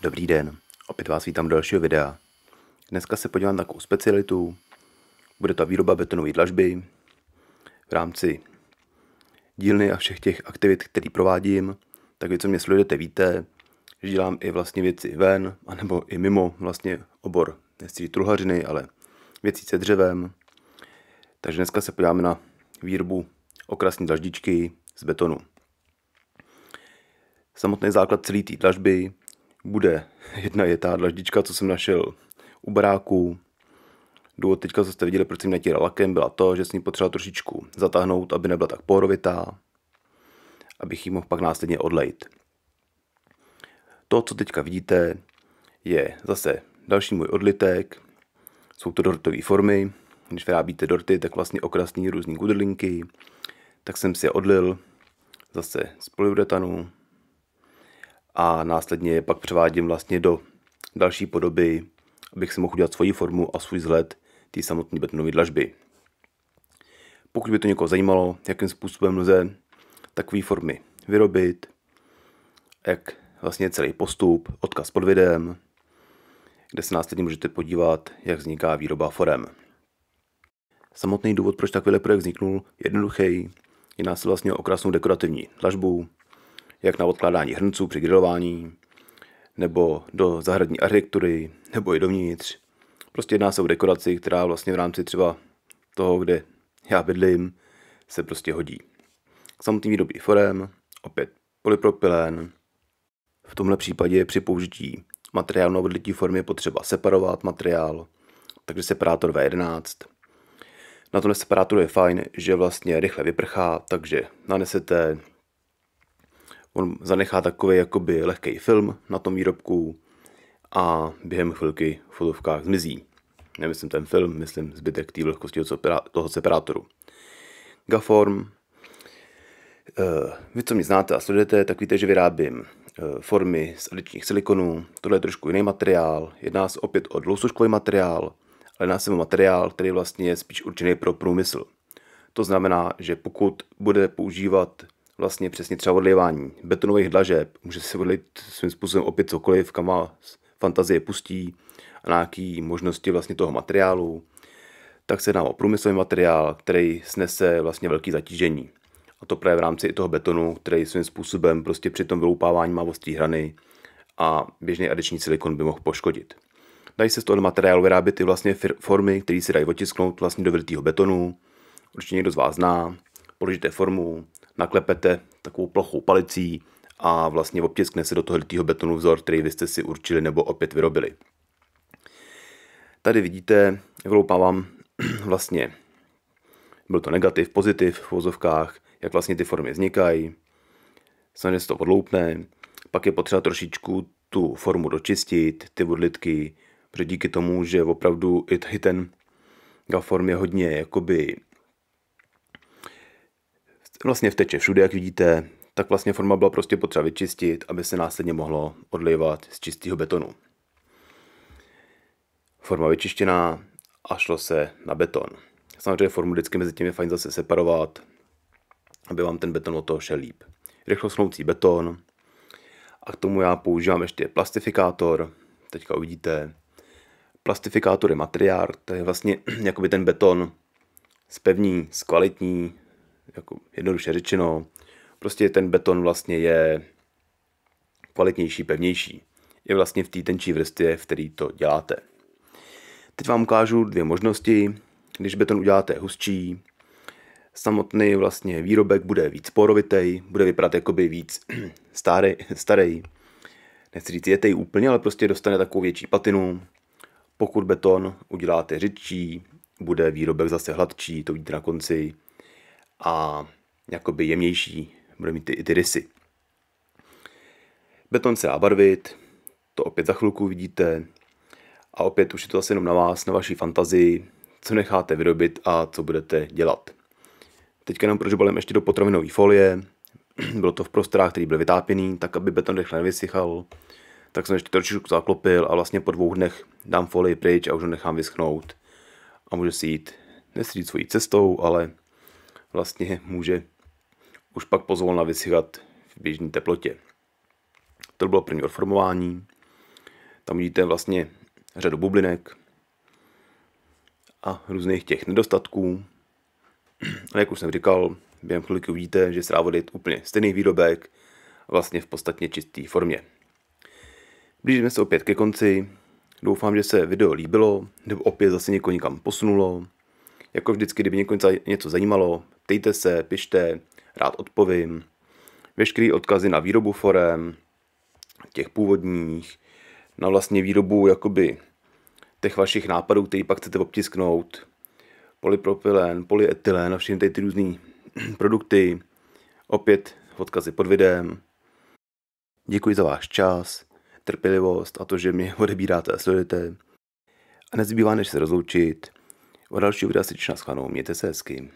Dobrý den, opět vás vítám do dalšího videa. Dneska se podívám na takovou specialitu. Bude to výroba betonové dlažby v rámci dílny a všech těch aktivit, které provádím. Tak vy, co mě sledujete, víte, že dělám i vlastně věci ven, anebo i mimo vlastně obor, nechci truhlařiny, ale věcí se dřevem. Takže dneska se podíváme na výrobu okrasné dlaždičky z betonu. Samotný základ celé té dlažby bude jedna jetá dlaždička, co jsem našel u baráku. Důvod teďka, co jste viděli, proč jsem natíral lakem, byla to, že jsem ji potřeboval trošičku zatáhnout, aby nebyla tak porovitá, abych ji mohl pak následně odlejt. To, co teďka vidíte, je zase další můj odlitek. Jsou to dortové formy. Když vyrábíte dorty, tak vlastně okrasný různý kudrlinky. Tak jsem si je odlil zase z polyuretanu a následně je pak převádím vlastně do další podoby, abych si mohl udělat svoji formu a svůj vzhled té samotné betonové dlažby. Pokud by to někoho zajímalo, jakým způsobem lze takové formy vyrobit, jak vlastně celý postup, odkaz pod videem, kde se následně můžete podívat, jak vzniká výroba forem. Samotný důvod, proč takovýhle projekt vzniknul, je jednoduchý. Jedná se vlastně o okrasnou dekorativní dlažbu, jak na odkládání hrnců při grilování, nebo do zahradní architektury, nebo i dovnitř. Prostě jedná se o dekoraci, která vlastně v rámci třeba toho, kde já bydlím, se prostě hodí. K samotný výrobě forem, opět polypropylen. V tomhle případě při použití materiálu na odlití formy je potřeba separovat materiál, takže separátor V11. Na tomhle separátoru je fajn, že vlastně rychle vyprchá, takže nanesete, on zanechá takový jakoby lehký film na tom výrobku a během chvilky v fotovkách zmizí. Nemyslím ten film, myslím zbytek té vlhkosti toho separátoru. Gaform. Vy, co mě znáte a sledujete, tak víte, že vyrábím formy z adičních silikonů. Tohle je trošku jiný materiál. Jedná se opět o dvousložkový materiál, ale jedná se o materiál, který vlastně je spíš určený pro průmysl. To znamená, že pokud bude používat vlastně přesně třeba odlívání betonových dlažeb, může se odlít svým způsobem opět cokoliv, kam vás fantazie pustí a nějaký možnosti vlastně toho materiálu, tak se jedná o průmyslový materiál, který snese vlastně velké zatížení. A to právě v rámci i toho betonu, který svým způsobem prostě při tom vyloupávání má ostrý hrany a běžný adiční silikon by mohl poškodit. Dají se z toho materiálu vyrábět i vlastně formy, které se dají otisknout vlastně do vylitého betonu. Určitě někdo z vás zná. Položíte formu, naklepete takovou plochou palicí a vlastně obtiskne se do toho litého betonu vzor, který vy jste si určili nebo opět vyrobili. Tady vidíte, vyloupávám vlastně, byl to negativ, pozitiv v vozovkách, jak vlastně ty formy vznikají. Samozřejmě se to odloupne, pak je potřeba trošičku tu formu dočistit, ty odlitky, protože díky tomu, že opravdu i ten gaform je hodně jakoby vlastně vteče všude, jak vidíte, tak vlastně forma byla prostě potřeba vyčistit, aby se následně mohlo odlivat z čistého betonu. Forma vyčištěná a šlo se na beton. Samozřejmě formu vždycky mezi tím je fajn zase separovat, aby vám ten beton od toho šel líp. Rychlosnoucí beton a k tomu já používám ještě plastifikátor. Teďka uvidíte. Plastifikátor je materiál, to je vlastně jakoby ten beton zpevní, zkvalitní, jako jednoduše řečeno. Prostě ten beton vlastně je kvalitnější, pevnější. Je vlastně v té tenčí vrstvě, v který to děláte. Teď vám ukážu dvě možnosti. Když beton uděláte hustší, samotný vlastně výrobek bude víc porovitej, bude vypadat jakoby víc starý. Nechci říct jetej úplně, ale prostě dostane takovou větší patinu. Pokud beton uděláte řidčí, bude výrobek zase hladčí, to vidíte na konci, a jakoby jemnější, bude mít i ty rysy. Beton se dá barvit, to opět za chvilku vidíte, a opět už je to zase jenom na vás, na vaší fantazii, co necháte vyrobit a co budete dělat. Teďka jenom prožbalím ještě do potravinové folie. Bylo to v prostorách, který byl vytápěný, tak aby beton rychle nevysychal. Tak jsem ještě trošičku zaklopil a vlastně po 2 dnech dám folii pryč a už ho nechám vyschnout. A může si jít, nechci říct svojí cestou, ale vlastně může už pak pozvolna vysychat v běžné teplotě. To bylo první odformování. Tam vidíte vlastně řadu bublinek a různých těch nedostatků. A jak už jsem říkal, během chvilky uvidíte, že Srávoda je úplně stejný výrobek, vlastně v podstatně čisté formě. Blížíme se opět ke konci. Doufám, že se video líbilo, nebo opět zase někoho někam posunulo. Jako vždycky, kdyby někoho něco zajímalo, ptejte se, pište, rád odpovím. Veškerý odkazy na výrobu forem, těch původních, na vlastně výrobu jakoby těch vašich nápadů, který pak chcete obtisknout, polypropylen, polyetylen a všechny ty různé produkty, opět odkazy pod videem. Děkuji za váš čas, trpělivost a to, že mě odebíráte a sledujete. A nezbývá než se rozloučit. O dalšího videa se těším na shledanou. Mějte se hezky.